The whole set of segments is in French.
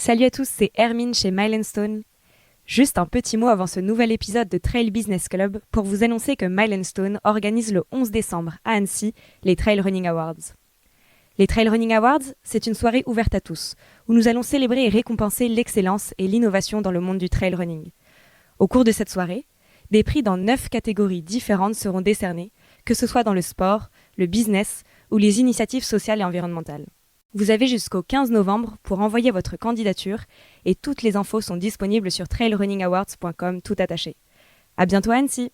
Salut à tous, c'est Hermine chez Milestone. Juste un petit mot avant ce nouvel épisode de Trail Business Club pour vous annoncer que Milestone organise le 11 décembre à Annecy les Trail Running Awards. Les Trail Running Awards, c'est une soirée ouverte à tous, où nous allons célébrer et récompenser l'excellence et l'innovation dans le monde du trail running. Au cours de cette soirée, des prix dans 9 catégories différentes seront décernés, que ce soit dans le sport, le business ou les initiatives sociales et environnementales. Vous avez jusqu'au 15 novembre pour envoyer votre candidature et toutes les infos sont disponibles sur trailrunningawards.com tout attaché. À bientôt à Annecy.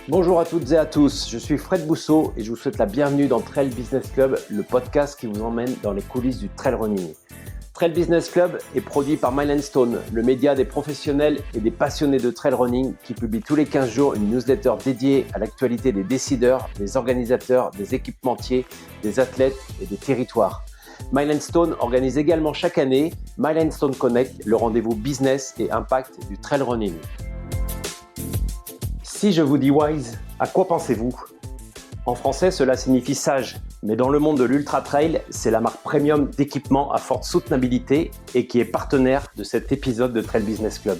Bonjour à toutes et à tous, je suis Fred Bousseau et je vous souhaite la bienvenue dans Trail Business Club, le podcast qui vous emmène dans les coulisses du trail running. Trail Business Club est produit par Milestone, le média des professionnels et des passionnés de trail running qui publie tous les 15 jours une newsletter dédiée à l'actualité des décideurs, des organisateurs, des équipementiers, des athlètes et des territoires. Milestone organise également chaque année Milestone Connect, le rendez-vous business et impact du trail running. Si je vous dis wise, à quoi pensez-vous ? En français, cela signifie sage. Mais dans le monde de l'ultra-trail, c'est la marque premium d'équipement à forte soutenabilité et qui est partenaire de cet épisode de Trail Business Club.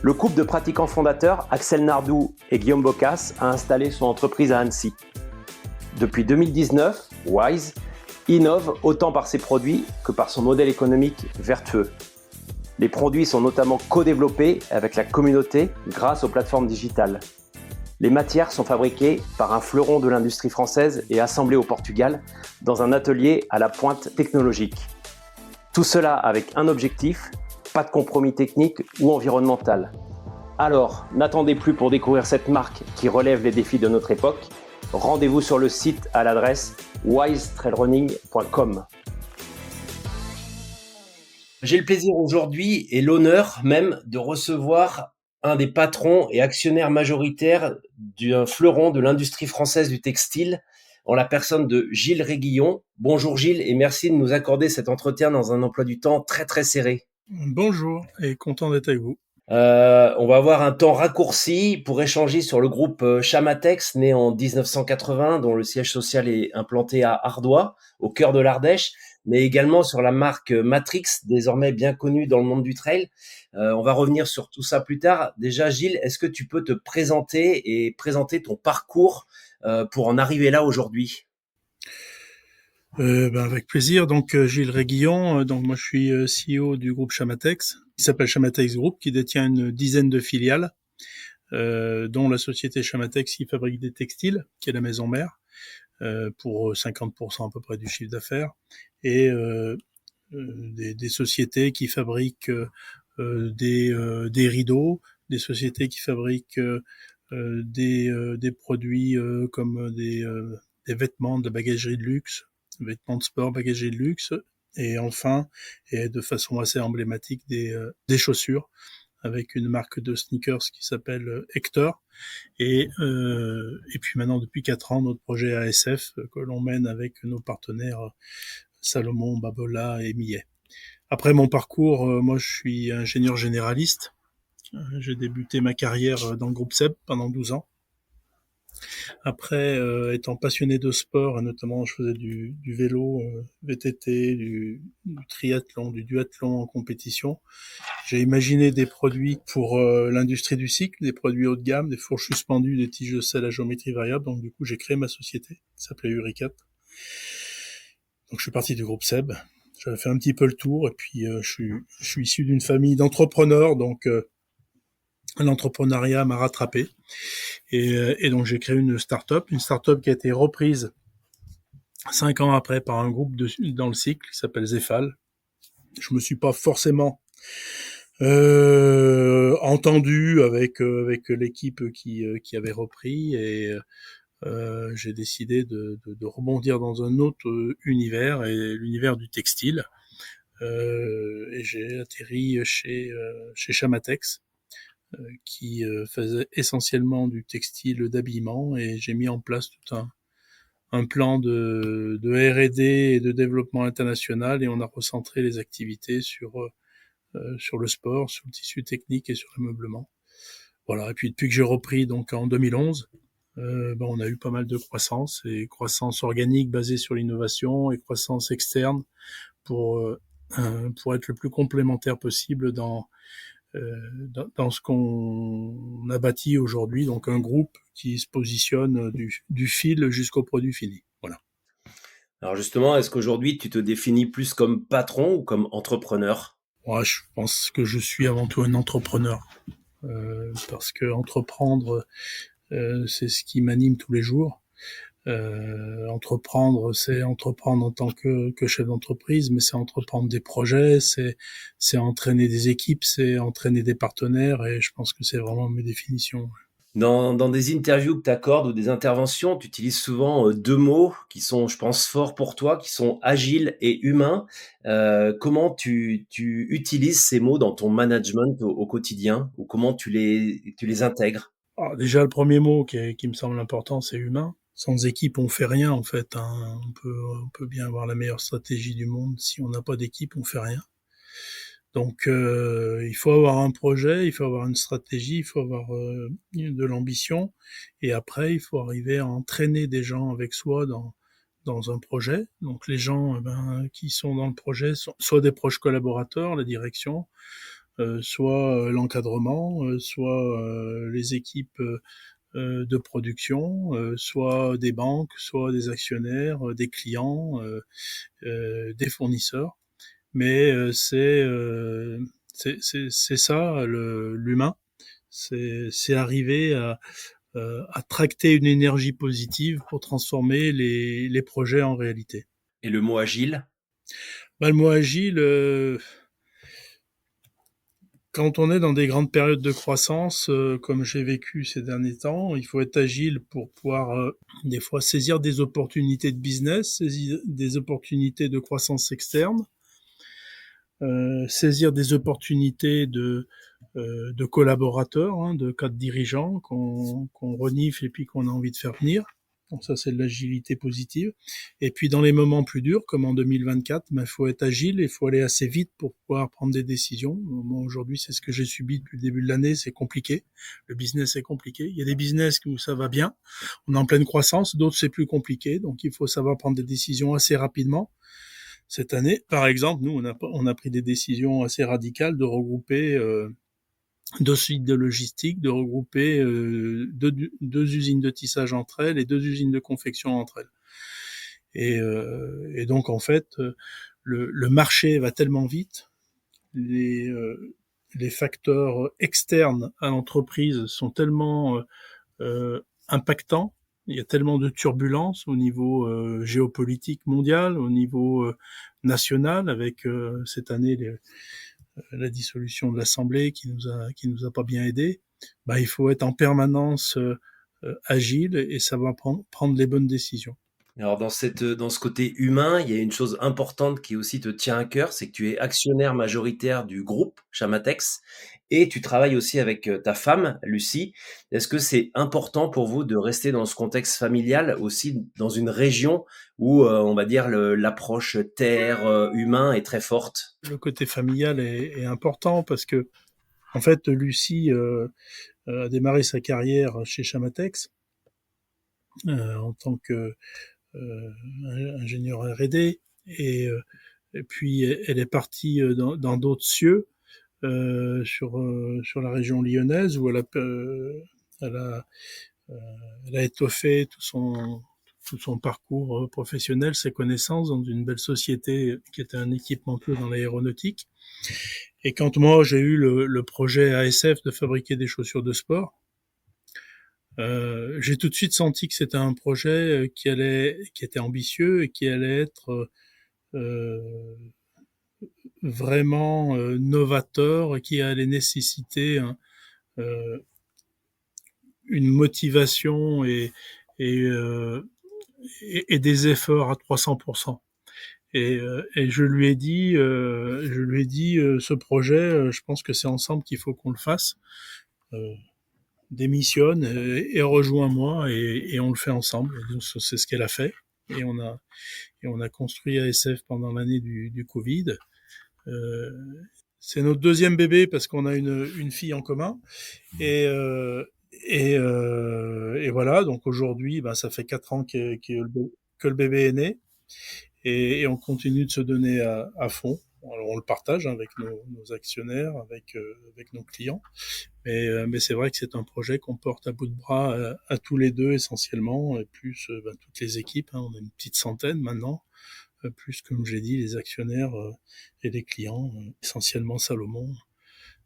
Le couple de pratiquants fondateurs, Axel Nardou et Guillaume Bocas, a installé son entreprise à Annecy. Depuis 2019, Wise innove autant par ses produits que par son modèle économique vertueux. Les produits sont notamment co-développés avec la communauté grâce aux plateformes digitales. Les matières sont fabriquées par un fleuron de l'industrie française et assemblées au Portugal dans un atelier à la pointe technologique. Tout cela avec un objectif, pas de compromis technique ou environnemental. Alors, n'attendez plus pour découvrir cette marque qui relève les défis de notre époque. Rendez-vous sur le site à l'adresse wisetrailrunning.com. J'ai le plaisir aujourd'hui et l'honneur même de recevoir un des patrons et actionnaires majoritaires d'un fleuron de l'industrie française du textile, en la personne de Gilles Réguillon. Bonjour Gilles et merci de nous accorder cet entretien dans un emploi du temps très très serré. Bonjour et content d'être avec vous. On va avoir un temps raccourci pour échanger sur le groupe Chamatex, né en 1980, dont le siège social est implanté à Ardoix, au cœur de l'Ardèche, mais également sur la marque Matrix, désormais bien connue dans le monde du trail. On va revenir sur tout ça plus tard. Déjà, Gilles, est-ce que tu peux te présenter et présenter ton parcours pour en arriver là aujourd'hui ? Avec plaisir. Donc Gilles Réguillon, donc moi je suis CEO du groupe Chamatex, qui s'appelle Chamatex Group, qui détient une dizaine de filiales, dont la société Chamatex qui fabrique des textiles, qui est la maison mère, pour 50% à peu près du chiffre d'affaires, et des sociétés qui fabriquent des rideaux, des sociétés qui fabriquent des produits comme des vêtements, de la bagagerie de luxe, vêtements de sport, bagagerie de luxe, et enfin, et de façon assez emblématique, des chaussures, avec une marque de sneakers qui s'appelle Hector, et puis maintenant depuis 4 ans notre projet ASF que l'on mène avec nos partenaires Salomon, Babola et Millet. Après mon parcours, moi je suis ingénieur généraliste. J'ai débuté ma carrière dans le groupe SEB pendant 12 ans. Après, étant passionné de sport, et notamment je faisais du vélo, VTT, du triathlon, du duathlon en compétition, j'ai imaginé des produits pour l'industrie du cycle, des produits haut de gamme, des fourches suspendues, des tiges de sel à géométrie variable. Donc du coup, j'ai créé ma société qui s'appelait Uricat. Donc je suis parti du groupe SEB. J'avais fait un petit peu le tour et puis je suis issu d'une famille d'entrepreneurs, donc l'entrepreneuriat m'a rattrapé. Et donc j'ai créé une start-up qui a été reprise 5 ans après par un groupe dans le cycle qui s'appelle Zefal. Je me suis pas forcément entendu avec l'équipe qui avait repris, et j'ai décidé de rebondir dans un autre univers, et l'univers du textile. Et j'ai atterri chez Chamatex, qui faisait essentiellement du textile d'habillement, et j'ai mis en place tout un plan de R&D et de développement international, et on a recentré les activités sur le sport, sur le tissu technique et sur l'ameublement. Voilà. Et puis depuis que j'ai repris donc en 2011, On a eu pas mal de croissance, et croissance organique basée sur l'innovation et croissance externe pour être le plus complémentaire possible dans ce qu'on a bâti aujourd'hui, donc un groupe qui se positionne du fil jusqu'au produit fini. Voilà. Alors justement, est-ce qu'aujourd'hui tu te définis plus comme patron ou comme entrepreneur? Moi, je pense que je suis avant tout un entrepreneur, parce que entreprendre, c'est ce qui m'anime tous les jours. Entreprendre, c'est entreprendre en tant que chef d'entreprise, mais c'est entreprendre des projets, c'est entraîner des équipes, c'est entraîner des partenaires, et je pense que c'est vraiment mes définitions. Dans des interviews que tu accordes ou des interventions, tu utilises souvent deux mots qui sont, je pense, forts pour toi, qui sont agile et humain. Comment tu utilises ces mots dans ton management au quotidien, ou comment tu les intègres? Alors, déjà, le premier mot qui me semble important, c'est humain. Sans équipe, on fait rien en fait, hein. On peut bien avoir la meilleure stratégie du monde, si on n'a pas d'équipe, on fait rien. Donc, il faut avoir un projet, il faut avoir une stratégie, il faut avoir de l'ambition, et après, il faut arriver à entraîner des gens avec soi dans un projet. Donc, les gens qui sont dans le projet sont soit des proches collaborateurs, la direction, soit l'encadrement, soit les équipes de production, soit des banques, soit des actionnaires, des clients, des fournisseurs. Mais c'est ça l'humain, c'est arriver à tracter une énergie positive pour transformer les projets en réalité. Et le mot agile? Le mot agile, quand on est dans des grandes périodes de croissance, comme j'ai vécu ces derniers temps, il faut être agile pour pouvoir des fois saisir des opportunités de business, saisir des opportunités de croissance externe, saisir des opportunités de collaborateurs, hein, de cadres dirigeants qu'on renifle et puis qu'on a envie de faire venir. Donc ça, c'est de l'agilité positive. Et puis dans les moments plus durs, comme en 2024, il faut être agile, il faut aller assez vite pour pouvoir prendre des décisions. Moi, aujourd'hui, c'est ce que j'ai subi depuis le début de l'année, c'est compliqué. Le business est compliqué. Il y a des business où ça va bien, on est en pleine croissance, d'autres c'est plus compliqué. Donc il faut savoir prendre des décisions assez rapidement. Cette année, par exemple, nous, on a pris des décisions assez radicales de regrouper deux sites de logistique, de regrouper deux usines de tissage entre elles et deux usines de confection entre elles. Et donc, en fait, le marché va tellement vite, les facteurs externes à l'entreprise sont tellement impactants, il y a tellement de turbulences au niveau géopolitique mondial, au niveau national, avec cette année la dissolution de l'Assemblée qui nous a pas bien aidés. Il faut être en permanence agile et savoir prendre les bonnes décisions. Alors dans ce côté humain, il y a une chose importante qui aussi te tient à cœur, c'est que tu es actionnaire majoritaire du groupe Chamatex et tu travailles aussi avec ta femme, Lucie. Est-ce que c'est important pour vous de rester dans ce contexte familial, aussi dans une région où, on va dire, l'approche terre, humain est très forte? Le côté familial est important parce que, en fait, Lucie a démarré sa carrière chez Chamatex en tant que ingénieur R&D, et puis elle est partie dans d'autres cieux sur la région lyonnaise où elle a, euh, elle a étoffé tout son parcours professionnel, ses connaissances dans une belle société qui était un équipementier dans l'aéronautique. Et quand moi j'ai eu le projet ASF de fabriquer des chaussures de sport, j'ai tout de suite senti que c'était un projet qui était ambitieux et qui allait être vraiment novateur et qui allait nécessiter euh, une motivation et, euh, et des efforts à 300%. Et je lui ai dit, ce projet, je pense que c'est ensemble qu'il faut qu'on le fasse. Euh, Démissionne et rejoins-moi et on le fait ensemble. Et donc, c'est ce qu'elle a fait. Et on a construit ASF pendant l'année du Covid. C'est notre deuxième bébé parce qu'on a une fille en commun. Et Et voilà, donc aujourd'hui, ça fait 4 ans que le bébé est né, et on continue de se donner à fond. Alors, on le partage avec nos actionnaires, avec nos clients, mais c'est vrai que c'est un projet qu'on porte à bout de bras à tous les deux essentiellement, et plus toutes les équipes, hein, on a une petite centaine maintenant, plus comme j'ai dit les actionnaires et les clients, essentiellement Salomon,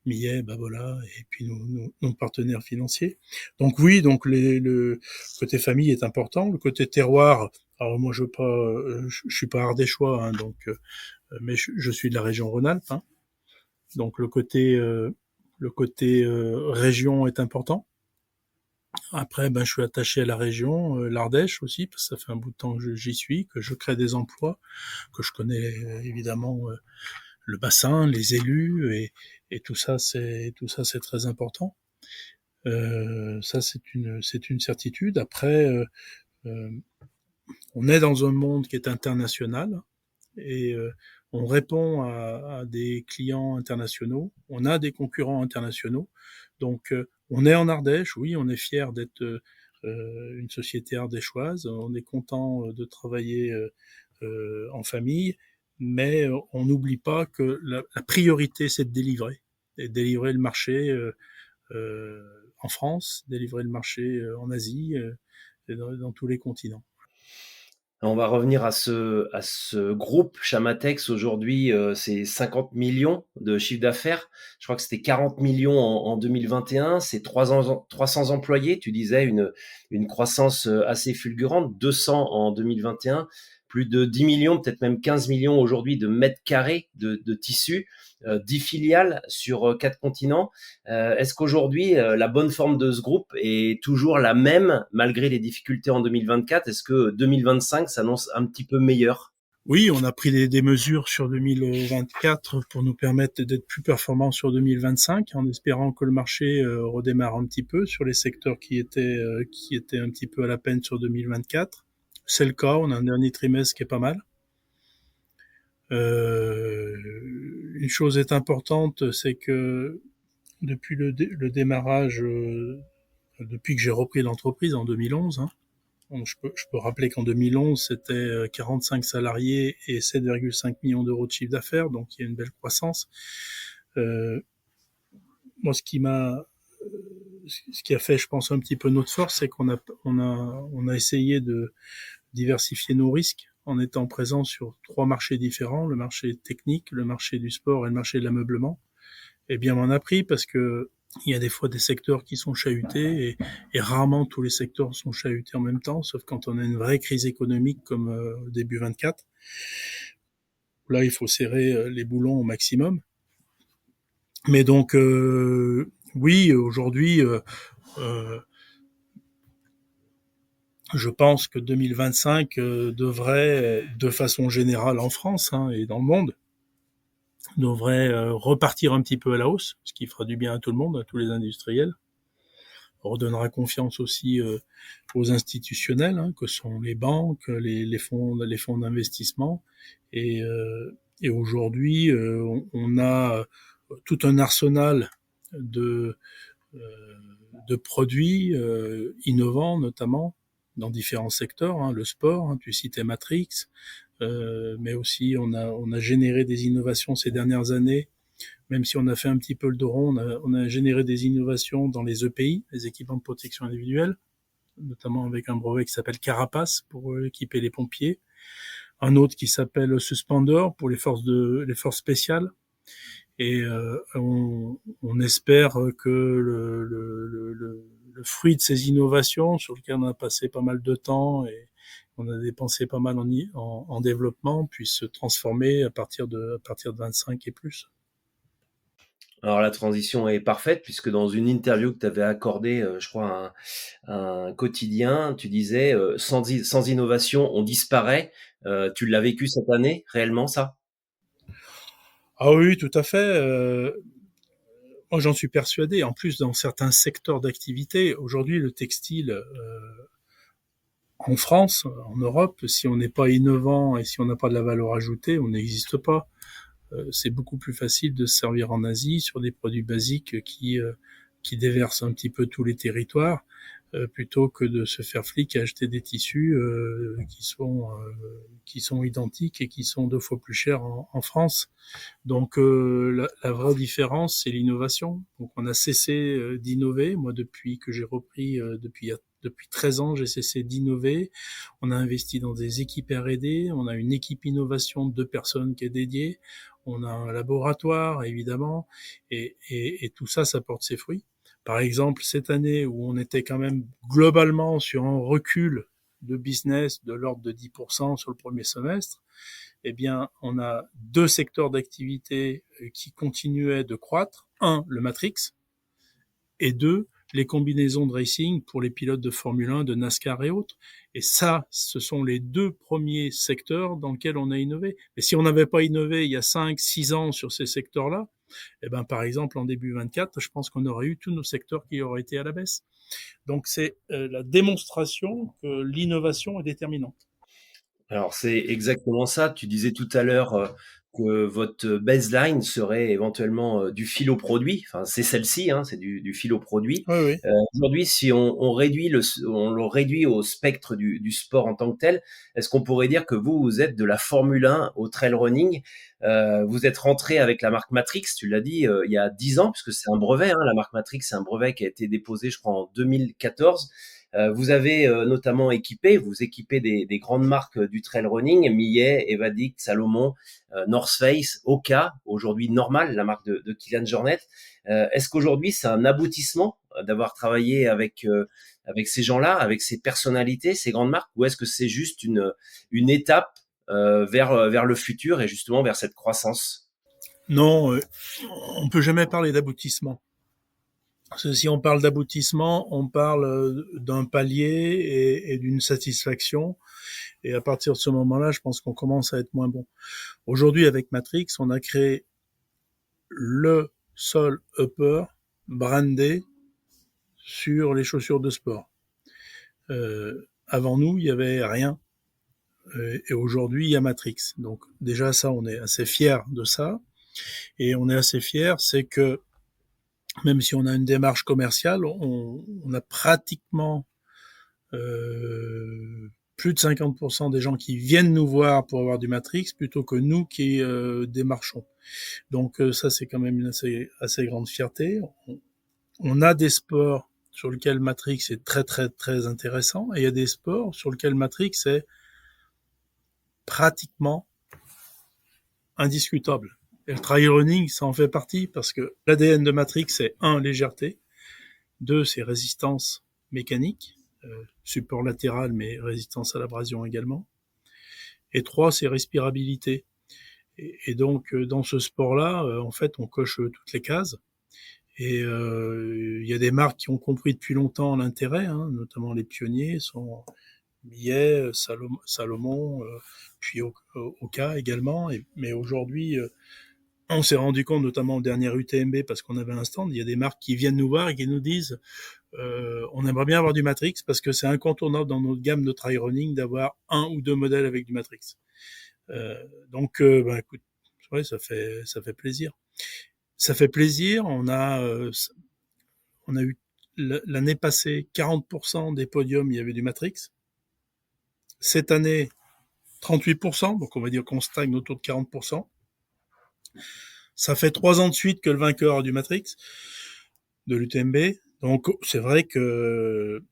Millet, Babola, et puis nos partenaires financiers. Donc oui, donc le côté famille est important, le côté terroir. Alors moi je suis pas ardéchois, hein, donc mais je suis de la région Rhône-Alpes, hein, donc le côté région est important. Après, je suis attaché à la région, l'Ardèche aussi, parce que ça fait un bout de temps que j'y suis, que je crée des emplois, que je connais évidemment le bassin, les élus, et tout ça, c'est très important. Ça, c'est une certitude. Après, euh, on est dans un monde qui est international, et on répond à des clients internationaux. On a des concurrents internationaux. Donc, on est en Ardèche, oui, on est fier d'être une société ardéchoise. On est content de travailler en famille, mais on n'oublie pas que la priorité, c'est de délivrer. Et délivrer le marché en France, délivrer le marché en Asie, et dans tous les continents. On va revenir à ce groupe Chamatex. Aujourd'hui, c'est 50 millions de chiffre d'affaires. Je crois que c'était 40 millions en 2021. C'est 300 employés. Tu disais une croissance assez fulgurante, 200 en 2021, plus de 10 millions, peut-être même 15 millions aujourd'hui de mètres carrés de tissus, 10 filiales sur 4 continents. Est-ce qu'aujourd'hui, la bonne forme de ce groupe est toujours la même malgré les difficultés en 2024? Est-ce que 2025 s'annonce un petit peu meilleur? Oui, on a pris des mesures sur 2024 pour nous permettre d'être plus performants sur 2025, en espérant que le marché redémarre un petit peu sur les secteurs qui étaient un petit peu à la peine sur 2024. C'est le cas, on a un dernier trimestre qui est pas mal. Une chose est importante, c'est que depuis le démarrage, depuis que j'ai repris l'entreprise en 2011, hein, je peux rappeler qu'en 2011, c'était 45 salariés et 7,5 millions d'euros de chiffre d'affaires, donc il y a une belle croissance. Moi, ce qui a fait, je pense, un petit peu notre force, c'est qu'on a essayé de diversifier nos risques en étant présent sur 3 marchés différents, le marché technique, le marché du sport et le marché de l'ameublement. Et bien, on en a pris parce que il y a des fois des secteurs qui sont chahutés, et rarement tous les secteurs sont chahutés en même temps, sauf quand on a une vraie crise économique comme début 24. Là, il faut serrer les boulons au maximum. Mais donc, oui, aujourd'hui, je pense que 2025 devrait, de façon générale en France, hein, et dans le monde, devrait repartir un petit peu à la hausse, ce qui fera du bien à tout le monde, à tous les industriels. Redonnera confiance aussi aux institutionnels, hein, que sont les banques, les fonds d'investissement. Et aujourd'hui, on a tout un arsenal de euh, de produits innovants, notamment dans différents secteurs, hein, le sport, hein, tu citais Matrix, mais aussi on a généré des innovations ces dernières années. Même si on a fait un petit peu le dos rond, on a généré des innovations dans les EPI, les équipements de protection individuelle, notamment avec un brevet qui s'appelle Carapace pour équiper les pompiers, un autre qui s'appelle Suspendor pour les forces spéciales. Et on espère que le fruit de ces innovations, sur lequel on a passé pas mal de temps et on a dépensé pas mal en développement, puisse se transformer à partir de 25 et plus. Alors la transition est parfaite puisque dans une interview que tu avais accordée, je crois, à un quotidien, tu disais sans innovation, on disparaît. Tu l'as vécu cette année, réellement ça? Ah oui, tout à fait. Moi, j'en suis persuadé. En plus, dans certains secteurs d'activité, aujourd'hui, le textile, en France, en Europe, si on n'est pas innovant et si on n'a pas de la valeur ajoutée, on n'existe pas. C'est beaucoup plus facile de se servir en Asie sur des produits basiques qui déverse un petit peu tous les territoires, plutôt que de se faire flic à acheter des tissus qui sont identiques et qui sont 2 fois plus chers en France. Donc la vraie différence, c'est l'innovation. Donc on a cessé d'innover. Moi, depuis que j'ai repris, depuis 13 ans, j'ai cessé d'innover. On a investi dans des équipes R&D. On a une équipe innovation de 2 personnes qui est dédiée. On a un laboratoire, évidemment. Et tout ça, ça porte ses fruits. Par exemple, cette année où on était quand même globalement sur un recul de business de l'ordre de 10% sur le premier semestre, eh bien, on a 2 secteurs d'activité qui continuaient de croître. Un, le Matrix, et 2, les combinaisons de racing pour les pilotes de Formule 1, de NASCAR et autres. Et ça, ce sont les 2 premiers secteurs dans lesquels on a innové. Mais si on n'avait pas innové il y a 5, 6 ans sur ces secteurs-là, eh ben, par exemple, en début 24, je pense qu'on aurait eu tous nos secteurs qui auraient été à la baisse. Donc, c'est la démonstration que l'innovation est déterminante. Alors c'est exactement ça. Tu disais tout à l'heure que votre baseline serait éventuellement du fil au produit. Enfin, c'est celle-ci, hein, c'est du fil au produit. Oui, oui. Aujourd'hui, si on réduit on le réduit au spectre du sport en tant que tel, est-ce qu'on pourrait dire que vous êtes de la Formule 1 au trail running? Vous êtes rentré avec la marque Matrix, tu l'as dit, il y a 10 ans, puisque c'est un brevet. Hein, la marque Matrix, c'est un brevet qui a été déposé, je crois, en 2014. Vous avez notamment vous équipez des grandes marques du trail running, Millet, Evadict, Salomon, North Face, Oka, aujourd'hui Normal, la marque de Kylian Jornet. Est-ce qu'aujourd'hui c'est un aboutissement d'avoir travaillé avec ces gens-là, avec ces personnalités, ces grandes marques, ou est-ce que c'est juste une étape vers le futur et justement vers cette croissance? Non, on peut jamais parler d'aboutissement. Parce que si on parle d'aboutissement, on parle d'un palier et d'une satisfaction. Et à partir de ce moment-là, je pense qu'on commence à être moins bon. Aujourd'hui, avec Matrix, on a créé le seul upper brandé sur les chaussures de sport. Avant nous, il y avait rien. Et aujourd'hui, il y a Matrix. Donc déjà, ça, on est assez fiers de ça. Et on est assez fiers, c'est que même si on a une démarche commerciale, on a pratiquement plus de 50% des gens qui viennent nous voir pour avoir du Matrix plutôt que nous qui démarchons. Donc ça, c'est quand même une assez grande fierté. On a des sports sur lesquels Matrix est très très très intéressant, et il y a des sports sur lesquels Matrix est pratiquement indiscutable. Et le trail running, ça en fait partie, parce que l'ADN de Matrix, c'est 1, légèreté, 2, c'est résistance mécanique, support latéral, mais résistance à l'abrasion également, et 3, c'est respirabilité. Et donc, dans ce sport-là, en fait, on coche toutes les cases. Et il y a des marques qui ont compris depuis longtemps l'intérêt, hein, notamment les pionniers sont Millet, Salomon, puis Oka également. Mais aujourd'hui, on s'est rendu compte, notamment au dernier UTMB, parce qu'on avait un stand, il y a des marques qui viennent nous voir et qui nous disent on aimerait bien avoir du Matrix parce que c'est incontournable dans notre gamme de trail running d'avoir 1 ou 2 modèles avec du Matrix. Donc, écoute, ouais, ça fait plaisir. Ça fait plaisir. On a eu l'année passée 40% des podiums, il y avait du Matrix. Cette année, 38%, donc on va dire qu'on stagne autour de 40%. Ça fait 3 ans de suite que le vainqueur a du Matrix, de l'UTMB. Donc c'est vrai que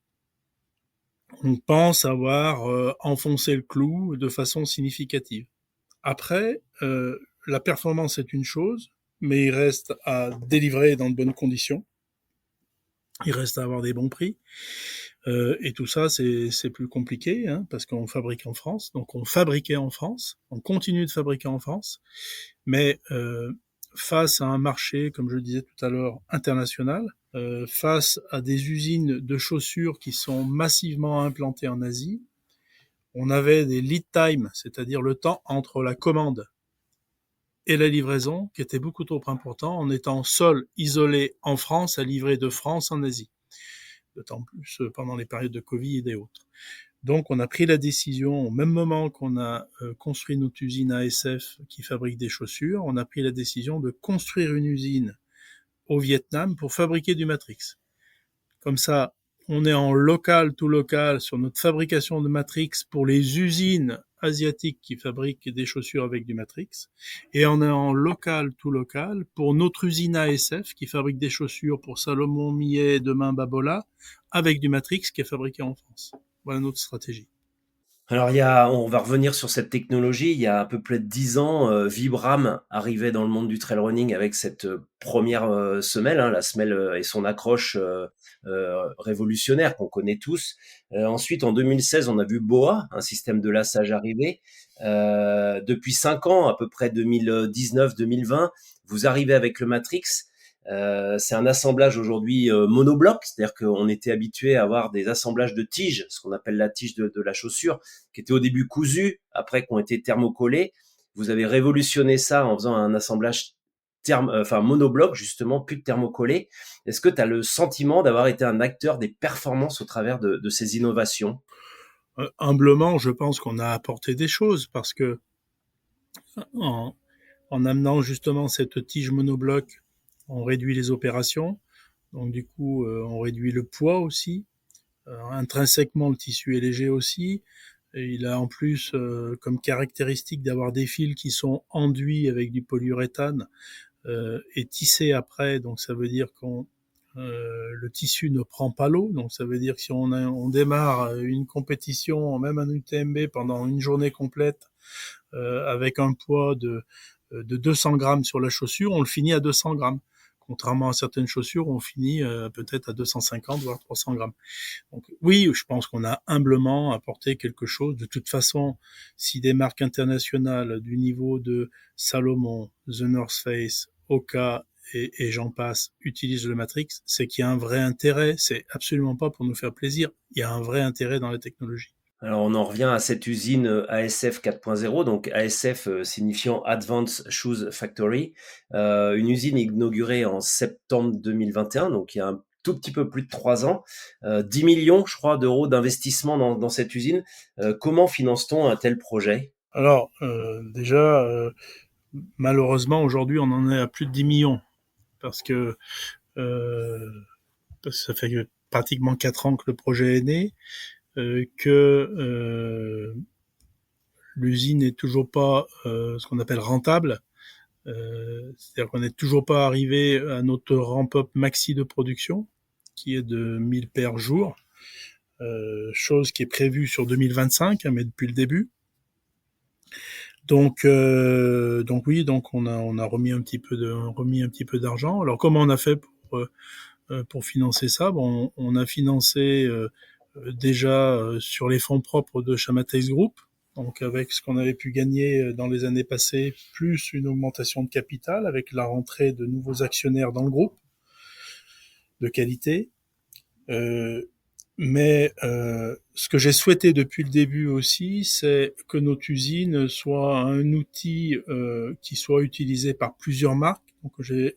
on pense avoir enfoncé le clou de façon significative. Après, la performance est une chose, mais il reste à délivrer dans de bonnes conditions. Il reste à avoir des bons prix. Et tout ça, c'est plus compliqué, hein, parce qu'on fabrique en France. Donc on fabriquait en France, on continue de fabriquer en France, mais face à un marché, comme je le disais tout à l'heure, international, face à des usines de chaussures qui sont massivement implantées en Asie, on avait des lead time, c'est-à-dire le temps entre la commande et la livraison, qui était beaucoup trop important, en étant seul, isolé en France, à livrer de France en Asie. D'autant plus pendant les périodes de Covid et autres. Donc on a pris la décision, au même moment qu'on a construit notre usine ASF qui fabrique des chaussures, on a pris la décision de construire une usine au Vietnam pour fabriquer du matrix. Comme ça, on est en local to local sur notre fabrication de matrix pour les usines asiatiques qui fabriquent des chaussures avec du matrix, et on est en local to local pour notre usine ASF qui fabrique des chaussures pour Salomon, Millet, demain Babolat avec du matrix qui est fabriqué en France. Voilà notre stratégie. Alors, on va revenir sur cette technologie. Il y a à peu près 10 ans, Vibram arrivait dans le monde du trail running avec cette première semelle, la semelle et son accroche révolutionnaire qu'on connaît tous. Ensuite, en 2016, on a vu BOA, un système de lassage arriver. Depuis 5 ans, à peu près 2019-2020, vous arrivez avec le Matrix. C'est un assemblage aujourd'hui monobloc, c'est-à-dire qu'on était habitué à avoir des assemblages de tiges, ce qu'on appelle la tige de la chaussure, qui étaient au début cousues, après qui ont été thermocollées. Vous avez révolutionné ça en faisant un assemblage monobloc, justement, plus de thermocollé. Est-ce que tu as le sentiment d'avoir été un acteur des performances au travers de ces innovations? Humblement, je pense qu'on a apporté des choses parce que en amenant justement cette tige monobloc, on réduit les opérations, donc du coup on réduit le poids aussi. Intrinsèquement, le tissu est léger aussi. Et il a en plus comme caractéristique d'avoir des fils qui sont enduits avec du polyuréthane et tissés après, donc ça veut dire qu'on le tissu ne prend pas l'eau, donc ça veut dire que si on démarre une compétition, même un UTMB pendant une journée complète avec un poids de 200 grammes sur la chaussure, on le finit à 200 grammes. Contrairement à certaines chaussures, on finit peut-être à 250 voire 300 grammes. Donc oui, je pense qu'on a humblement apporté quelque chose. De toute façon, si des marques internationales du niveau de Salomon, The North Face, Oka et j'en passe utilisent le Matrix, c'est qu'il y a un vrai intérêt. C'est absolument pas pour nous faire plaisir. Il y a un vrai intérêt dans la technologie. Alors, on en revient à cette usine ASF 4.0, donc ASF signifiant Advanced Shoes Factory, une usine inaugurée en septembre 2021, donc il y a un tout petit peu plus de 3 ans, 10 millions, je crois, d'euros d'investissement dans cette usine. Comment finance-t-on un tel projet? Alors, déjà, malheureusement, aujourd'hui, on en est à plus de 10 millions, parce que ça fait pratiquement 4 ans que le projet est né. Que l'usine n'est toujours pas ce qu'on appelle rentable. C'est-à-dire qu'on n'est toujours pas arrivé à notre ramp-up maxi de production, qui est de 1000 paires jour, chose qui est prévue sur 2025, mais depuis le début. Donc oui, donc on a remis un petit peu d'argent. Alors comment on a fait pour financer ça? Bon, on a financé déjà sur les fonds propres de Chamatex Group, donc avec ce qu'on avait pu gagner dans les années passées, plus une augmentation de capital avec la rentrée de nouveaux actionnaires dans le groupe de qualité. Mais ce que j'ai souhaité depuis le début aussi, c'est que notre usine soit un outil qui soit utilisé par plusieurs marques. Donc j'ai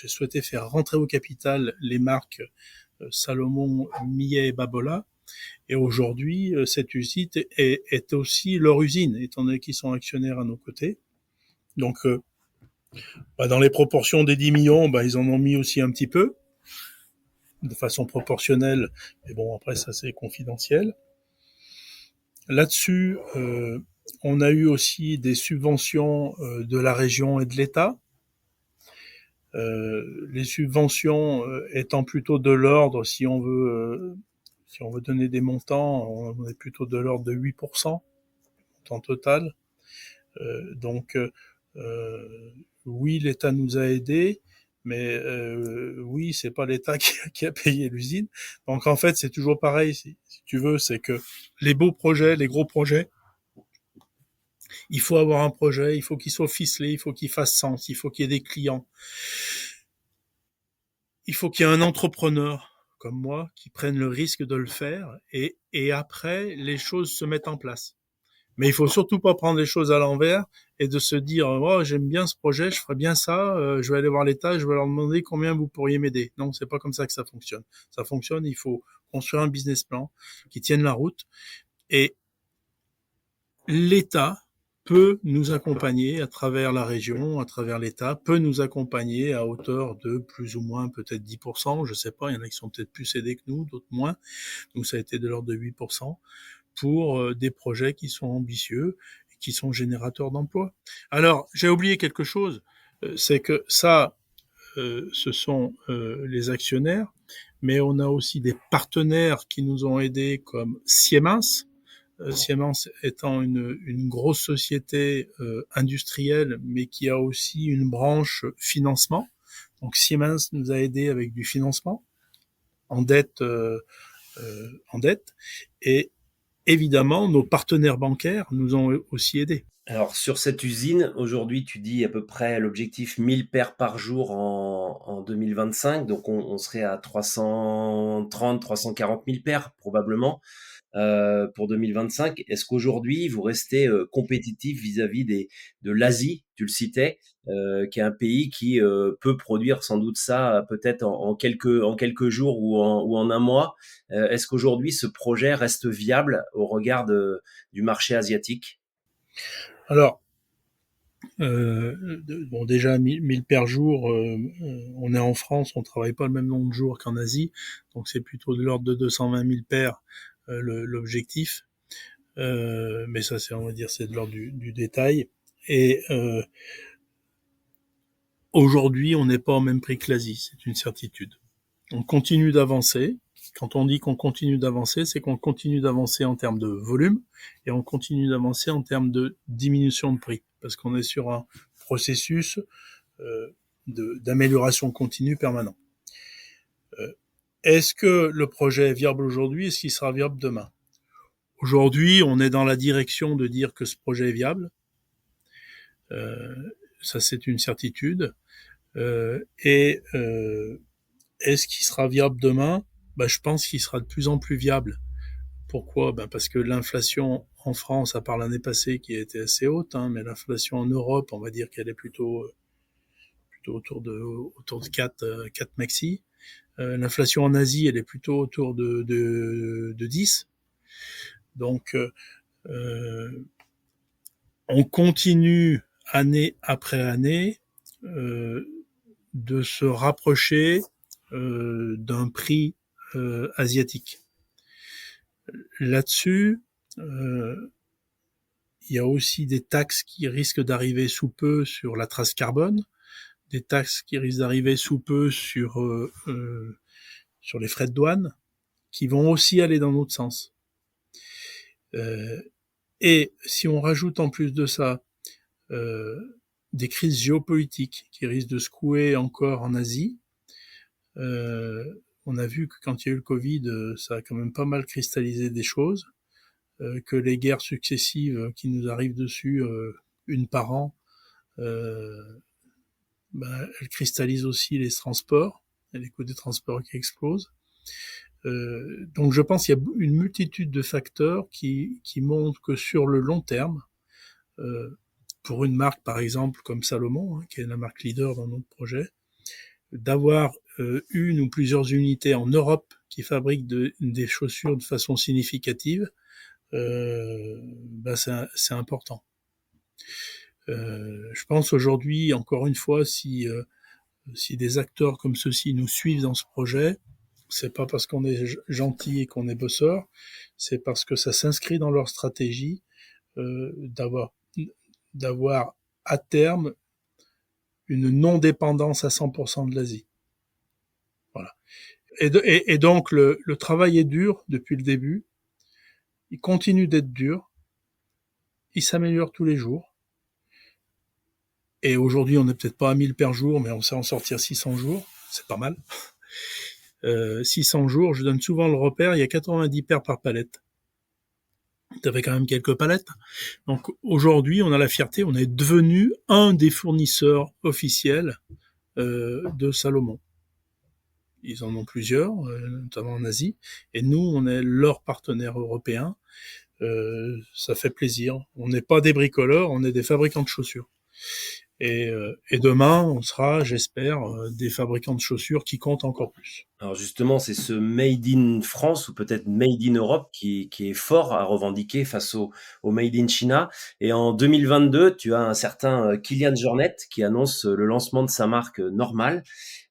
souhaité faire rentrer au capital les marques Salomon, Millet et Babolat. Et aujourd'hui, cette usine est aussi leur usine, étant donné qu'ils sont actionnaires à nos côtés. Donc, dans les proportions des 10 millions, ils en ont mis aussi un petit peu, de façon proportionnelle. Mais bon, après, ça, c'est confidentiel. Là-dessus, on a eu aussi des subventions de la région et de l'État. Les subventions étant plutôt de l'ordre, si on veut donner des montants, on est plutôt de l'ordre de 8% en total. Donc oui, l'État nous a aidés, mais oui, c'est pas l'État qui a payé l'usine. Donc en fait, c'est toujours pareil, si tu veux, c'est que les beaux projets, les gros projets, il faut avoir un projet, il faut qu'il soit ficelé, il faut qu'il fasse sens, il faut qu'il y ait des clients. Il faut qu'il y ait un entrepreneur comme moi qui prenne le risque de le faire et après, les choses se mettent en place. Mais il faut surtout pas prendre les choses à l'envers et de se dire oh, j'aime bien ce projet, je ferais bien ça, je vais aller voir l'État, je vais leur demander combien vous pourriez m'aider. Non, c'est pas comme ça que ça fonctionne. Ça fonctionne, il faut construire un business plan qui tienne la route et l'État peut nous accompagner à travers la région, à travers l'État, peut nous accompagner à hauteur de plus ou moins peut-être 10%, je sais pas, il y en a qui sont peut-être plus aidés que nous, d'autres moins, nous ça a été de l'ordre de 8%, pour des projets qui sont ambitieux, et qui sont générateurs d'emplois. Alors, j'ai oublié quelque chose, c'est que ça, ce sont les actionnaires, mais on a aussi des partenaires qui nous ont aidés comme Siemens. Siemens étant une grosse société industrielle, mais qui a aussi une branche financement. Donc Siemens nous a aidés avec du financement en dette, et évidemment nos partenaires bancaires nous ont aussi aidés. Alors sur cette usine, aujourd'hui tu dis à peu près l'objectif 1000 paires par jour en 2025, donc on serait à 330, 340 000 paires probablement pour 2025. Est-ce qu'aujourd'hui vous restez compétitif vis-à-vis de l'Asie, tu le citais, qui est un pays qui peut produire sans doute ça peut-être en quelques jours ou en un mois. Est-ce qu'aujourd'hui ce projet reste viable au regard du marché asiatique? Alors, bon, déjà 1000 paires jour, on est en France, on travaille pas le même nombre de jours qu'en Asie, donc c'est plutôt de l'ordre de 220 000 paires l'objectif. Mais ça, c'est, on va dire, c'est de l'ordre du détail. Et aujourd'hui, on n'est pas au même prix que l'Asie, c'est une certitude. On continue d'avancer. Quand on dit qu'on continue d'avancer, c'est qu'on continue d'avancer en termes de volume et on continue d'avancer en termes de diminution de prix, parce qu'on est sur un processus d'amélioration continue permanent. Est-ce que le projet est viable aujourd'hui? Est-ce qu'il sera viable demain? Aujourd'hui, on est dans la direction de dire que ce projet est viable. Ça, c'est une certitude. Est-ce qu'il sera viable demain? Je pense qu'il sera de plus en plus viable. Pourquoi? Parce que l'inflation en France, à part l'année passée qui a été assez haute, mais l'inflation en Europe, on va dire qu'elle est plutôt autour de 4 maxi. L'inflation en Asie, elle est plutôt autour de 10. Donc, on continue année après année de se rapprocher d'un prix asiatique. Là-dessus, il y a aussi des taxes qui risquent d'arriver sous peu sur la trace carbone, des taxes qui risquent d'arriver sous peu sur les frais de douane, qui vont aussi aller dans l'autre sens. Et si on rajoute en plus de ça des crises géopolitiques qui risquent de secouer encore en Asie, on a vu que quand il y a eu le Covid, ça a quand même pas mal cristallisé des choses, que les guerres successives qui nous arrivent dessus, une par an, elles cristallisent aussi les transports, et les coûts des transports qui explosent. Donc je pense qu'il y a une multitude de facteurs qui montrent que sur le long terme, pour une marque par exemple comme Salomon, qui est la marque leader dans notre projet, d'avoir une ou plusieurs unités en Europe qui fabriquent des chaussures de façon significative, c'est important. Je pense aujourd'hui, encore une fois, si des acteurs comme ceux-ci nous suivent dans ce projet, c'est pas parce qu'on est gentil et qu'on est bosseur, c'est parce que ça s'inscrit dans leur stratégie d'avoir à terme une non-dépendance à 100% de l'Asie. Voilà. Et donc le travail est dur depuis le début, il continue d'être dur, il s'améliore tous les jours. Et aujourd'hui, on n'est peut-être pas à 1000 par jour, mais on sait en sortir 600 jours, c'est pas mal. 600 jours, je donne souvent le repère, il y a 90 paires par palette. Ça fait quand même quelques palettes. Donc aujourd'hui, on a la fierté, on est devenu un des fournisseurs officiels de Salomon. Ils en ont plusieurs, notamment en Asie, et nous, on est leur partenaire européen. Ça fait plaisir. On n'est pas des bricoleurs, on est des fabricants de chaussures. Et demain, on sera, j'espère, des fabricants de chaussures qui comptent encore plus. Alors justement, c'est ce Made in France ou peut-être Made in Europe qui est fort à revendiquer face au Made in China. Et en 2022, tu as un certain Kilian Jornet qui annonce le lancement de sa marque Normal.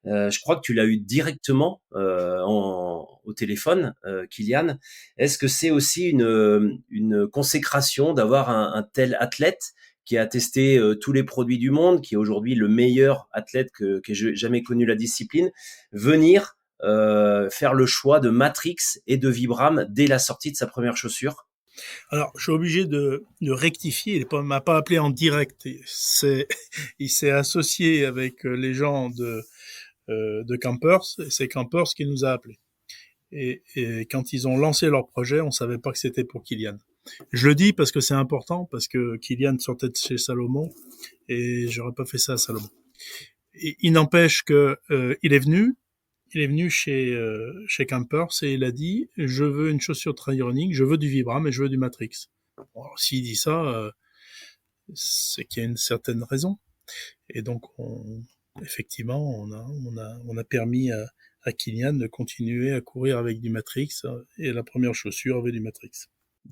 Je crois que tu l'as eu directement au téléphone, Kilian. Est-ce que c'est aussi une consécration d'avoir un tel athlète qui a testé tous les produits du monde, qui est aujourd'hui le meilleur athlète que j'ai jamais connu la discipline, venir faire le choix de Matrix et de Vibram dès la sortie de sa première chaussure? Alors, je suis obligé de rectifier. M'a pas appelé en direct. Il s'est associé avec les gens de Campers. Et c'est Campers qui nous a appelés. Et quand ils ont lancé leur projet, on savait pas que c'était pour Kilian. Je le dis parce que c'est important, parce que Kilian sortait de chez Salomon et j'aurais pas fait ça à Salomon. Et il n'empêche que il est venu chez Campers et il a dit je veux une chaussure trail running, je veux du Vibram et je veux du Matrix. Bon, alors, s'il dit ça, c'est qu'il y a une certaine raison. Et donc effectivement, on a permis à Kilian de continuer à courir avec du Matrix et la première chaussure avait du Matrix.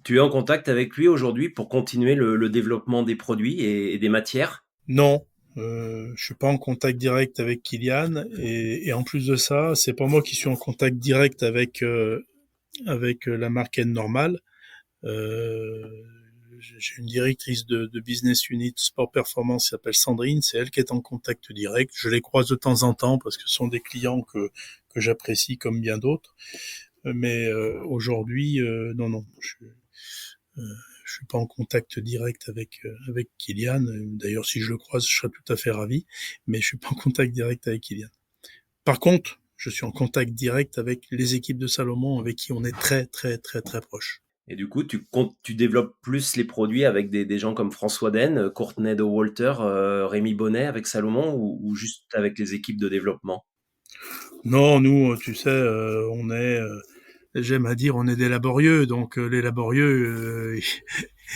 Tu es en contact avec lui aujourd'hui pour continuer le développement des produits et des matières? Non, je suis pas en contact direct avec Kilian et en plus de ça, c'est pas moi qui suis en contact direct avec la marque N Normal. Euh, j'ai une directrice de business unit sport performance qui s'appelle Sandrine, c'est elle qui est en contact direct. Je les croise de temps en temps parce que ce sont des clients que j'apprécie comme bien d'autres. Mais aujourd'hui, non, euh, je suis pas en contact direct avec Kilian. D'ailleurs, si je le croise, je serais tout à fait ravi. Mais je suis pas en contact direct avec Kilian. Par contre, je suis en contact direct avec les équipes de Salomon, avec qui on est très proche. Et du coup, tu développes plus les produits avec des gens comme François Den, Courtney de Walter, Rémi Bonnet avec Salomon ou juste avec les équipes de développement? Non, nous, tu sais, j'aime à dire, on est des laborieux. Donc les laborieux,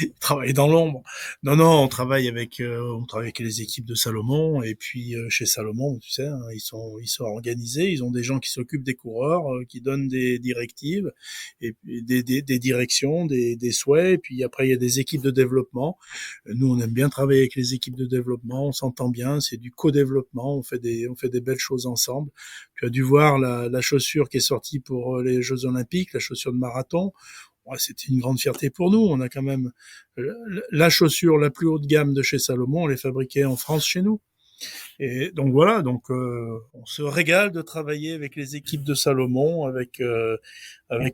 ils travaillent dans l'ombre. Non, on travaille avec les équipes de Salomon et puis chez Salomon, tu sais, hein, ils sont organisés. Ils ont des gens qui s'occupent des coureurs, qui donnent des directives et puis des directions, des souhaits. Et puis après, il y a des équipes de développement. Nous, on aime bien travailler avec les équipes de développement. On s'entend bien. C'est du co-développement. On fait des belles choses ensemble. Tu as dû voir la chaussure qui est sortie pour les Jeux Olympiques, la chaussure de marathon. Ouais, c'était une grande fierté pour nous. On a quand même la chaussure la plus haut de gamme de chez Salomon, elle est fabriquée en France chez nous. Et donc voilà, on se régale de travailler avec les équipes de Salomon, avec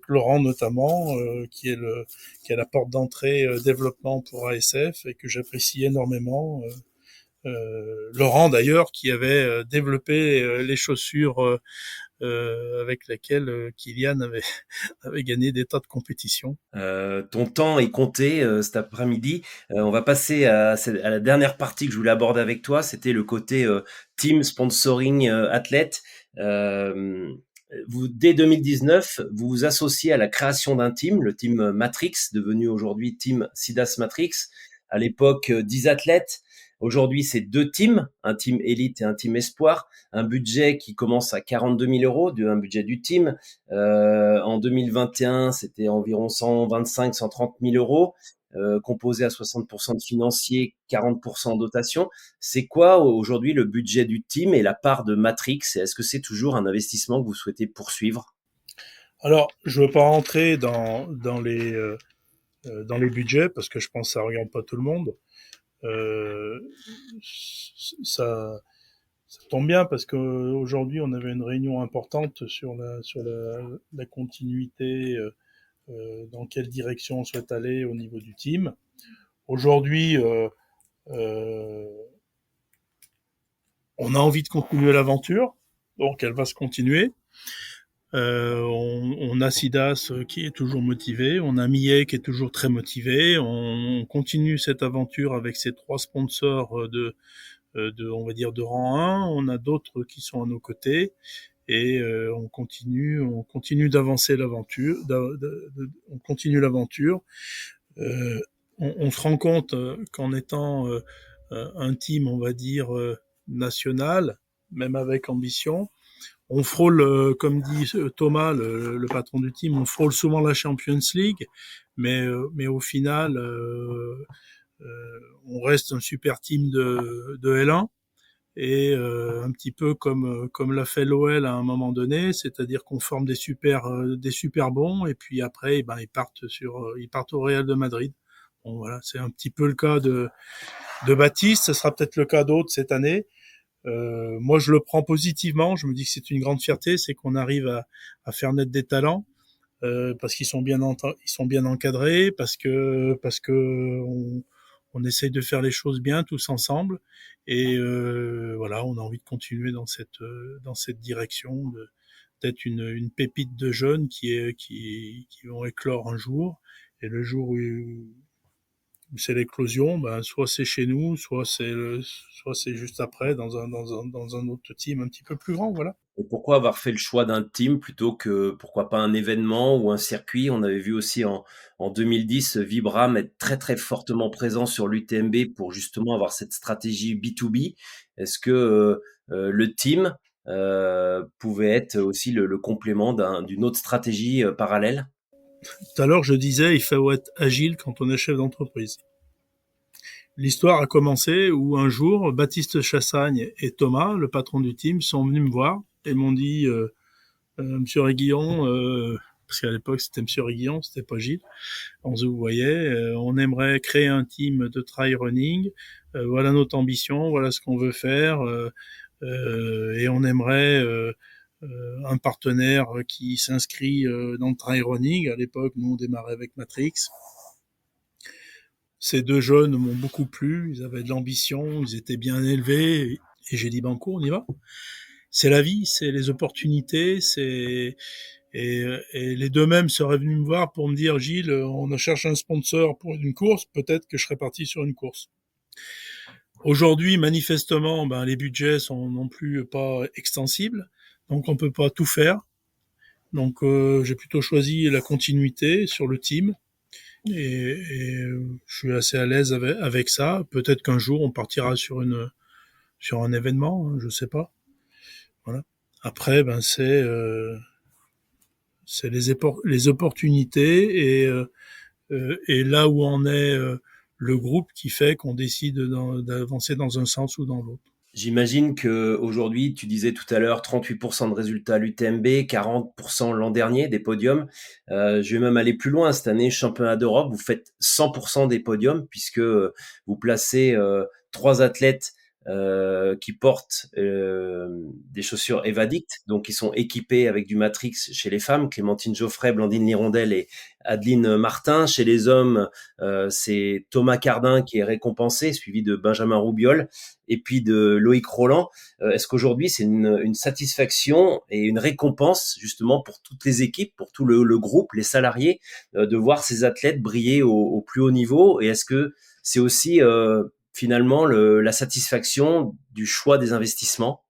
Laurent notamment, qui est la porte d'entrée développement pour ASF et que j'apprécie énormément. Laurent d'ailleurs qui avait développé les chaussures avec lesquelles Kilian avait gagné des tas de compétitions. Ton temps est compté cet après-midi. On va passer à la dernière partie que je voulais aborder avec toi. C'était le côté team sponsoring athlète. Euh, Dès 2019, vous vous associez à la création d'un team, le team Matrix, devenu aujourd'hui team Sidas Matrix. À l'époque, 10 athlètes. Aujourd'hui, c'est 2 teams, un team élite et un team espoir. Un budget qui commence à 42 000 euros, un budget du team. En 2021, c'était environ 125-130 000 euros, composé à 60% de financiers, 40% en dotation. C'est quoi aujourd'hui le budget du team et la part de Matrix? Et est-ce que c'est toujours un investissement que vous souhaitez poursuivre? Alors, je veux pas rentrer dans les budgets parce que je pense que ça regarde pas tout le monde. Euh, ça, ça tombe bien parce qu'aujourd'hui on avait une réunion importante la continuité, dans quelle direction on souhaite aller au niveau du team. Aujourd'hui, euh, on a envie de continuer l'aventure, donc elle va se continuer. On a Sidas qui est toujours motivé, on a Millet qui est toujours très motivé. On continue cette aventure avec ces 3 sponsors on va dire de rang 1. On a d'autres qui sont à nos côtés et on continue d'avancer l'aventure, on continue l'aventure. On se rend compte qu'en étant un team, on va dire, national, même avec ambition. On frôle, comme dit Thomas, le patron du team, on frôle souvent la Champions League, mais au final, on reste un super team de L1 et un petit peu comme l'a fait l'OL à un moment donné, c'est-à-dire qu'on forme des super bons et puis après, ben ils partent au Real de Madrid. Bon voilà, c'est un petit peu le cas de Baptiste, ce sera peut-être le cas d'autres cette année. Moi, je le prends positivement. Je me dis que c'est une grande fierté, c'est qu'on arrive à faire naître des talents parce qu'ils sont ils sont bien encadrés, parce que on essaye de faire les choses bien tous ensemble. Et voilà, on a envie de continuer dans cette direction, d'être une pépite de jeunes qui vont éclore un jour. Et le jour où c'est l'éclosion, ben, soit c'est chez nous, soit c'est juste après dans un autre team un petit peu plus grand, voilà. Et pourquoi avoir fait le choix d'un team plutôt que, pourquoi pas, un événement ou un circuit? On avait vu aussi en 2010 Vibram être très très fortement présent sur l'UTMB pour justement avoir cette stratégie B2B. Est-ce que le team pouvait être aussi le complément d'une autre stratégie parallèle? Tout à l'heure, je disais, il faut être agile quand on est chef d'entreprise. L'histoire a commencé où un jour, Baptiste Chassagne et Thomas, le patron du team, sont venus me voir et m'ont dit, Monsieur Réguillon, parce qu'à l'époque c'était Monsieur Réguillon, c'était pas Gilles, on se voyait, on aimerait créer un team de trail running, voilà notre ambition, voilà ce qu'on veut faire, et on aimerait un partenaire qui s'inscrit dans le trail running. À l'époque, nous on démarrait avec Matrix. Ces deux jeunes m'ont beaucoup plu, ils avaient de l'ambition, ils étaient bien élevés, et j'ai dit banco, on y va. C'est la vie, c'est les opportunités, et les deux mêmes seraient venus me voir pour me dire Gilles, on cherche un sponsor pour une course, peut-être que je serais parti sur une course. Aujourd'hui, manifestement, ben, les budgets sont non plus pas extensibles, donc on peut pas tout faire. Donc j'ai plutôt choisi la continuité sur le team. Et je suis assez à l'aise avec ça. Peut-être qu'un jour on partira sur un événement, hein, je sais pas. Voilà. Après, ben c'est les opportunités et là où en est le groupe qui fait qu'on décide d'avancer dans un sens ou dans l'autre. J'imagine que aujourd'hui, tu disais tout à l'heure 38% de résultats à l'UTMB, 40% l'an dernier des podiums. Je vais même aller plus loin. Cette année, championnat d'Europe, vous faites 100% des podiums puisque vous placez trois athlètes qui portent des chaussures Evadict, donc ils sont équipés avec du Matrix chez les femmes, Clémentine Geoffrey, Blandine Lirondelle et Adeline Martin. Chez les hommes, c'est Thomas Cardin qui est récompensé, suivi de Benjamin Roubiol et puis de Loïc Roland. Est-ce qu'aujourd'hui c'est une satisfaction et une récompense justement pour toutes les équipes, pour tout le groupe, les salariés, de voir ces athlètes briller au plus haut niveau? Et est-ce que c'est aussi finalement la satisfaction du choix des investissements?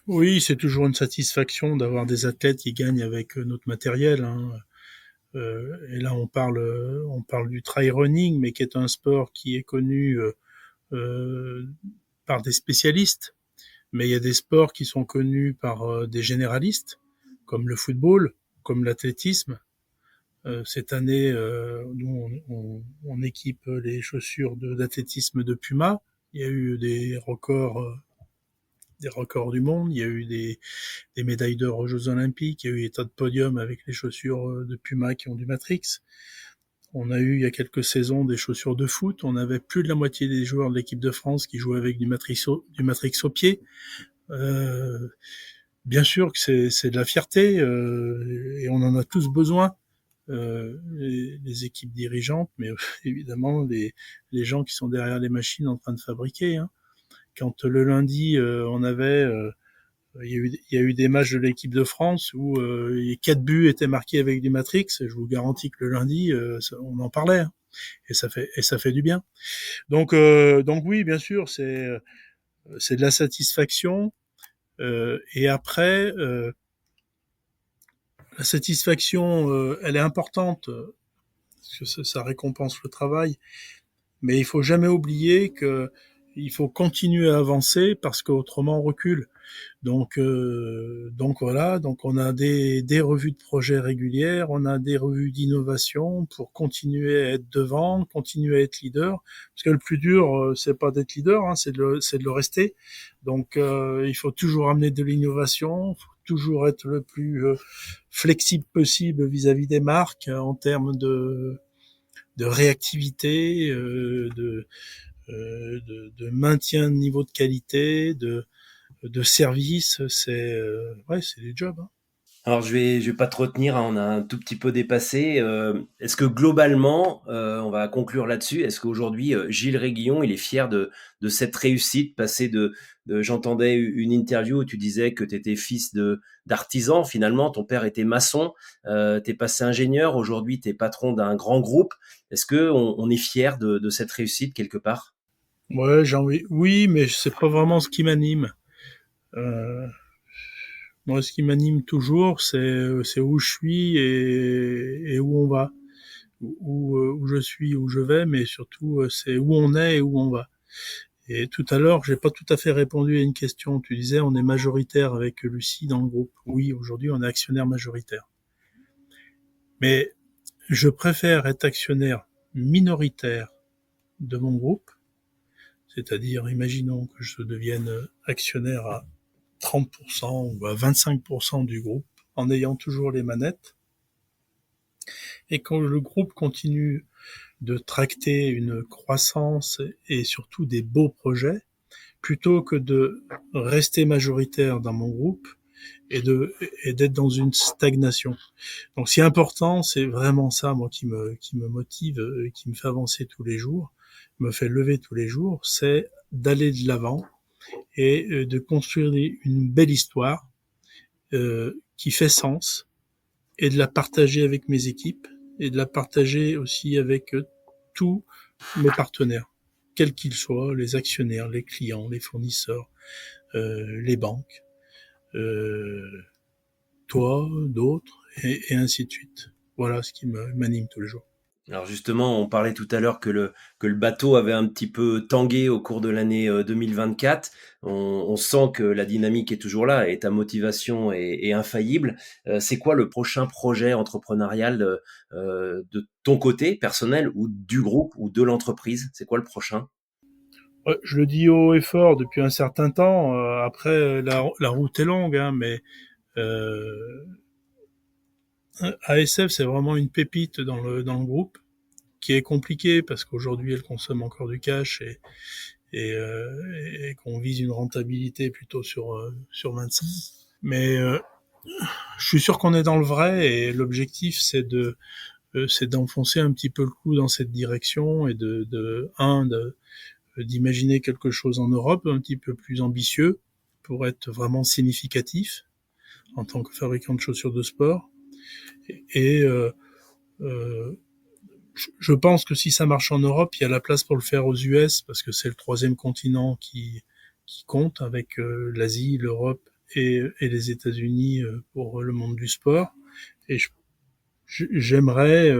Oui, c'est toujours une satisfaction d'avoir des athlètes qui gagnent avec notre matériel, hein. Et là, on parle du trail running, mais qui est un sport qui est connu euh, par des spécialistes. Mais il y a des sports qui sont connus par des généralistes, comme le football, comme l'athlétisme. Cette année, nous, on équipe les chaussures d'athlétisme de Puma. Il y a eu des records du monde. Il y a eu des médailles d'or aux Jeux Olympiques. Il y a eu des tas de podiums avec les chaussures de Puma qui ont du Matrix. On a eu il y a quelques saisons des chaussures de foot. On avait plus de la moitié des joueurs de l'équipe de France qui jouaient avec du Matrix au pied. Euh, Bien sûr que c'est de la fierté et on en a tous besoin. Les équipes dirigeantes, mais évidemment les gens qui sont derrière les machines en train de fabriquer. Hein. Quand le lundi on avait il y a eu des matchs de l'équipe de France où les 4 buts étaient marqués avec du Matrix. Je vous garantis que le lundi, on en parlait. Hein. Et ça fait du bien. Donc oui, bien sûr, c'est de la satisfaction. Et après, la satisfaction, elle est importante parce que ça récompense le travail. Mais il faut jamais oublier que il faut continuer à avancer parce qu'autrement on recule. Donc voilà, donc on a des revues de projets régulières, on a des revues d'innovation pour continuer à être devant, continuer à être leader. Parce que le plus dur, c'est pas d'être leader, hein, c'est de le rester. Donc il faut toujours amener de l'innovation, faut toujours être le plus flexible possible vis-à-vis des marques en termes de réactivité, de maintien de niveau de qualité, de service. C'est du job. Hein. Alors je vais pas te retenir, hein, on a un tout petit peu dépassé. Est-ce que globalement, on va conclure là-dessus, est-ce qu'aujourd'hui Gilles Réguillon, il est fier de cette réussite, passer j'entendais une interview où tu disais que tu étais fils d'artisan, finalement ton père était maçon, t'es passé ingénieur, aujourd'hui t'es patron d'un grand groupe. Est-ce que on est fier de cette réussite quelque part? Ouais, oui, mais c'est pas vraiment ce qui m'anime. Moi, ce qui m'anime toujours, c'est où je suis et où on va, où je suis, où je vais, mais surtout c'est où on est et où on va. Et tout à l'heure, j'ai pas tout à fait répondu à une question. Tu disais, on est majoritaire avec Lucie dans le groupe. Oui, aujourd'hui, on est actionnaire majoritaire. Mais je préfère être actionnaire minoritaire de mon groupe, c'est-à-dire, imaginons que je devienne actionnaire à 30% ou à 25% du groupe, en ayant toujours les manettes, et quand le groupe continue de tracter une croissance et surtout des beaux projets, plutôt que de rester majoritaire dans mon groupe et d'être dans une stagnation. Donc, ce qui est important, c'est vraiment ça, moi, qui me motive, qui me fait avancer tous les jours, me fait lever tous les jours, c'est d'aller de l'avant et de construire une belle histoire qui fait sens et de la partager avec mes équipes et de la partager aussi avec tous mes partenaires, quels qu'ils soient, les actionnaires, les clients, les fournisseurs, les banques, toi, d'autres, et ainsi de suite. Voilà ce qui m'anime tous les jours. Alors justement, on parlait tout à l'heure que le bateau avait un petit peu tangué au cours de l'année 2024. On sent que la dynamique est toujours là et ta motivation est infaillible. C'est quoi le prochain projet entrepreneurial de ton côté, personnel, ou du groupe, ou de l'entreprise? C'est quoi le prochain? Ouais, je le dis haut et fort depuis un certain temps. Après, la route est longue, hein, mais ASF, c'est vraiment une pépite dans le groupe, qui est compliquée parce qu'aujourd'hui, elle consomme encore du cash et qu'on vise une rentabilité plutôt sur 25. Mais je suis sûr qu'on est dans le vrai et l'objectif, c'est d'enfoncer un petit peu le clou dans cette direction et d'imaginer quelque chose en Europe un petit peu plus ambitieux pour être vraiment significatif en tant que fabricant de chaussures de sport. Et je pense que si ça marche en Europe, il y a la place pour le faire aux US parce que c'est le troisième continent qui compte avec l'Asie, l'Europe et les États-Unis pour le monde du sport. Et j'aimerais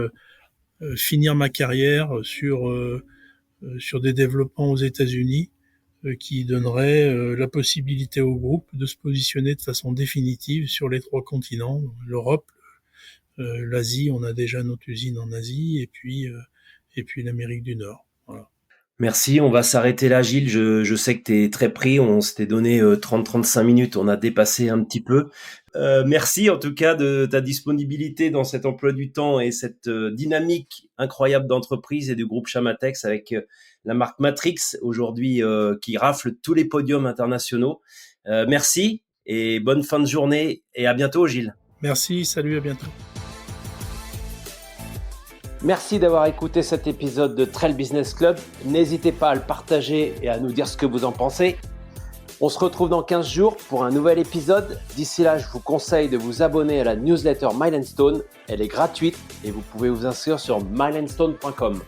finir ma carrière sur des développements aux États-Unis qui donneraient la possibilité au groupe de se positionner de façon définitive sur les trois continents, l'Europe, l'Asie, on a déjà notre usine en Asie, et puis l'Amérique du Nord. Voilà. Merci, on va s'arrêter là, Gilles. Je sais que tu es très pris, on s'était donné 30-35 minutes, on a dépassé un petit peu. Merci en tout cas de ta disponibilité dans cet emploi du temps et cette dynamique incroyable d'entreprise et du groupe Chamatex avec la marque Matrix aujourd'hui qui rafle tous les podiums internationaux. Merci et bonne fin de journée et à bientôt, Gilles. Merci, salut, à bientôt. Merci d'avoir écouté cet épisode de Trail Business Club. N'hésitez pas à le partager et à nous dire ce que vous en pensez. On se retrouve dans 15 jours pour un nouvel épisode. D'ici là, je vous conseille de vous abonner à la newsletter Mile & Stone. Elle est gratuite et vous pouvez vous inscrire sur mileandstone.com.